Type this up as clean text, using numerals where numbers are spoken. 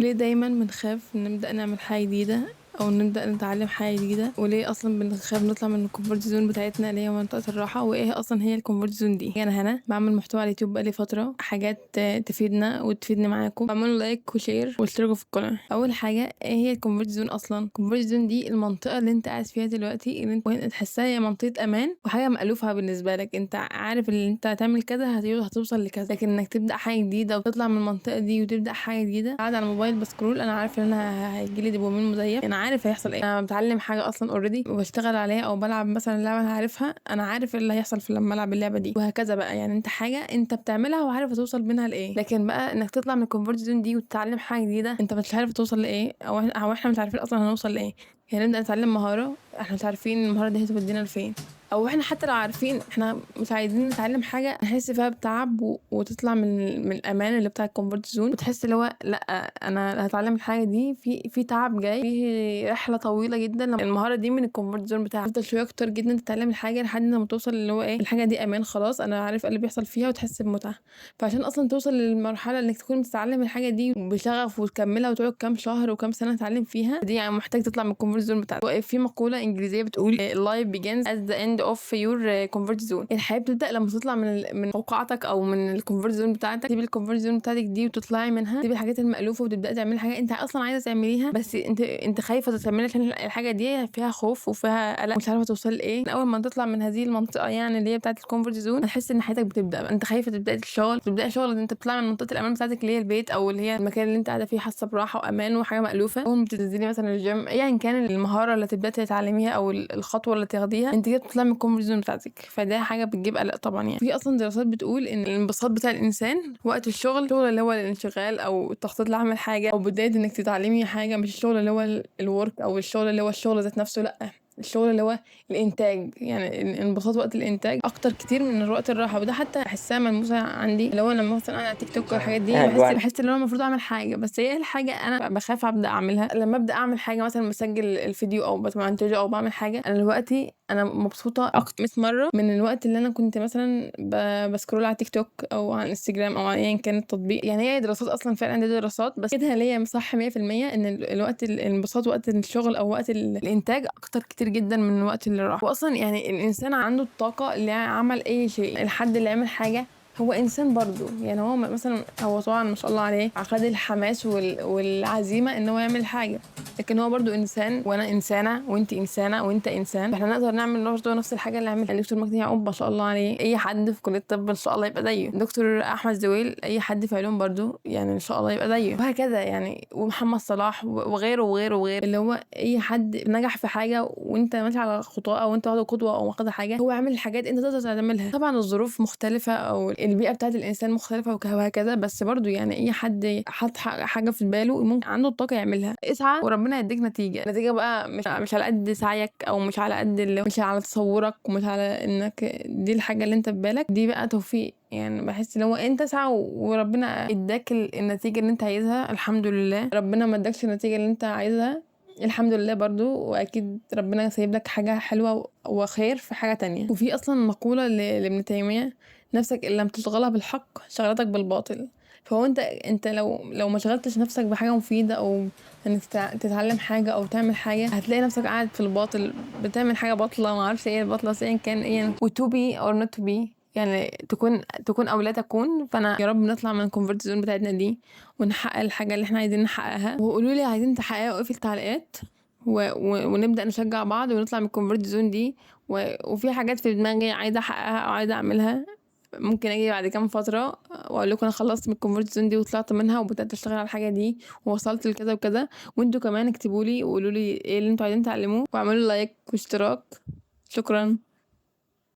ليه دايما بنخاف نبدأ نعمل حاجة جديدة او نبدأ نتعلم حاجة جديدة؟ وليه اصلا بنخاف نطلع من الكومفورت زون بتاعتنا اللي هي منطقة الراحة؟ وايه اصلا هي الكومفورت زون دي؟ انا هنا بعمل محتوى على اليوتيوب بقالي فترة، حاجات تفيدنا وتفيدني معاكم. بعملوا لايك وشير واشتركوا في القناة. اول حاجة، ايه هي الكومفورت زون اصلا؟ الكومفورت زون دي المنطقة اللي انت قاعد فيها دلوقتي، اللي انت تحسها هي منطقة امان وحاجة مألوفة بالنسبة لك. انت عارف اللي انت هتعمل كذا هتوصل لكذا، لكن انك تبدأ حاجة جديدة وتطلع من المنطقة دي وتبدأ حاجة جديدة، قاعد على الموبايل بسكرول، انا عارف ان انا هيجيلي دوبامين مزيف، انا عارف هيحصل ايه. انا بتعلم حاجة اصلا اوريدي وبشتغل عليها او بلعب مثلا لعبة انا عارفها، انا عارف ايه اللي هيحصل في لما العب اللعبة دي، وهكذا بقى. يعني انت حاجة انت بتعملها وعارف هتوصل منها لايه. لكن بقى انك تطلع من الكومفورت زون دي وتتعلم حاجة جديدة انت مش عارف توصل لايه، او احنا مش عارفين اصلا هنوصل لايه. يعني نبدأ نتعلم مهارة احنا مش عارفين المهارة دي هتودينا لفين، او احنا حتى لو عارفين احنا مش عايزين نتعلم حاجه نحس فيها بتعب وتطلع من الامان اللي بتاع الكومفورت زون، وتحس اللي هو لا، انا هتعلم الحاجه دي في تعب جاي، في رحله طويله جدا. لما المهاره دي من الكومفورت زون بتاعك تفضل شويه اكتر جدا تتعلم الحاجه لحد ما توصل اللي هو ايه، الحاجه دي امان خلاص، انا عارف ايه اللي بيحصل فيها، وتحس بمتعه. فعشان اصلا توصل للمرحله انك تكون بتتعلم الحاجه دي بشغف وتكملها وتقعد كام شهر وكام سنه تتعلم فيها، دي يعني محتاج تطلع من الكومفورت زون بتاعتك. في مقوله انجليزيه بتقول life begins at the end of your comfort zone. الحياه بتبدا لما تطلع من قوقعتك او من الكومفورت زون بتاعتك، تسيب الكومفورت زون بتاعتك دي وتطلعي منها، تسيب الحاجات المألوفه وتبداي تعملي حاجه انت اصلا عايزه تعمليها، بس انت خايفه تعمليها عشان الحاجه دي فيها خوف وفيها قلق، مش عارفه توصل لايه. اول ما تطلع من هذه المنطقه يعني اللي هي بتاعه الكومفورت زون، هتحس ان حياتك بتبدا بقى. انت خايفه تبداي الشغل، تبداي شغل، انت بتطلع من منطقه الامان بتاعتك اللي هي البيت او اللي هي المكان اللي انت قاعده فيه حاسه براحه وامان وحاجه مألوفه. اول ما بتنزلي مثلا الجيم، ايا كان المهاره اللي تبداي تتعلميها او الخطوه اللي تاخديها، انت كده بتطلعي من الكومفورت زون بتاعتك، فده حاجه بتجيب قلق طبعا. يعني في اصلا دراسات بتقول ان الانبساط بتاع الانسان وقت الشغل اللي هو الانشغال او التخطيط لعمل حاجه او بدايه انك تتعلمي حاجه، مش الشغل اللي هو الورك او الشغل اللي هو الشغل ذات نفسه، لا، الشغل اللي هو الانتاج. يعني الانبساط وقت الانتاج اكتر كتير من وقت الراحه، وده حتى احسها ملموسه عندي. اللي هو لما مثلا انا على تيك توك والحاجات دي بحس ان انا المفروض اعمل حاجه، بس هي الحاجه انا بخاف ابدا اعملها. لما ابدا اعمل حاجه مثلا بسجل الفيديو او بمنتجه او بعمل حاجه، انا دلوقتي انا مبسوطه اكتر 100 مره من الوقت اللي انا كنت مثلا بسكرول على تيك توك او على انستجرام او ايا كان التطبيق. يعني هي دراسات اصلا فعلا، دي دراسات بس كده ليا صح 100% ان الوقت الانبساط وقت الشغل او وقت الانتاج اكتر كتير جدا من وقت اللي راح. واصلا يعني الانسان عنده الطاقه اللي عمل اي شيء، الحد اللي عمل حاجه هو انسان برضو. يعني هو مثلا هو طبعا ما شاء الله عليه اخد الحماس والعزيمه ان هو يعمل حاجه، لكن هو برضو انسان، وانا انسانه وانت انسانه وانت انسان، احنا نقدر نعمل برضو نفس الحاجه اللي عملها الدكتور مجدي يعقوب ما شاء الله عليه. اي حد في كليه الطب ان شاء الله يبقى زيه، دكتور احمد زويل اي حد في علوم برضو يعني ان شاء الله يبقى زيه، وهكذا يعني. ومحمد صلاح وغيره وغيره وغيره، اللي هو اي حد نجح في حاجه وانت ماشي على خطاه او انت واخد قدوه او واخد حاجه، هو عامل حاجات انت تقدر تعملها. طبعا الظروف مختلفه او البيئه بتاعت الانسان مختلفه وهكذا، بس برضو يعني اي حد حط حاجه في باله ممكن عنده الطاقه يعملها. اسعى وربنا يديك نتيجه بقى مش على قد سعيك او مش على قد مش على تصورك ومش على انك دي الحاجه اللي انت في بالك، دي بقى توفيق. يعني بحس ان هو انت سعى وربنا اداك النتيجه اللي انت عايزها، الحمد لله. ربنا ما اداكش النتيجه اللي انت عايزها، الحمد لله برضو، واكيد ربنا سايب لك حاجه حلوه وخير في حاجه تانية. وفي اصلا مقوله لابن تيميه: نفسك ان لم تشغلها بالحق شغلتك بالباطل. فهو انت لو ما شغلتش نفسك بحاجه مفيده او انك تتعلم حاجه او تعمل حاجه، هتلاقي نفسك قاعد في الباطل بتعمل حاجه باطله، ما اعرفش ايه الباطله، ايا كان ايه. وتو بي اور نوت تو بي، يعني تكون او لا تكون. فانا يا رب نطلع من الكومفورت زون بتاعتنا دي ونحقق الحاجه اللي احنا عايزين نحققها. وقولوا لي عايزين تحققوا ايه في التعليقات، ونبدا نشجع بعض ونطلع من الكومفورت زون دي. وفي حاجات في دماغي عايزه احققها او عايزه اعملها، ممكن اجي بعد كام فتره واقول لكم انا خلصت من الكومفورت زون دي وطلعت منها وبدات اشتغل على الحاجه دي ووصلت لكذا وكذا. وانتوا كمان اكتبوا لي وقولوا لي ايه اللي انتوا عايزين تعلموه، واعملوا لايك واشتراك. شكرا.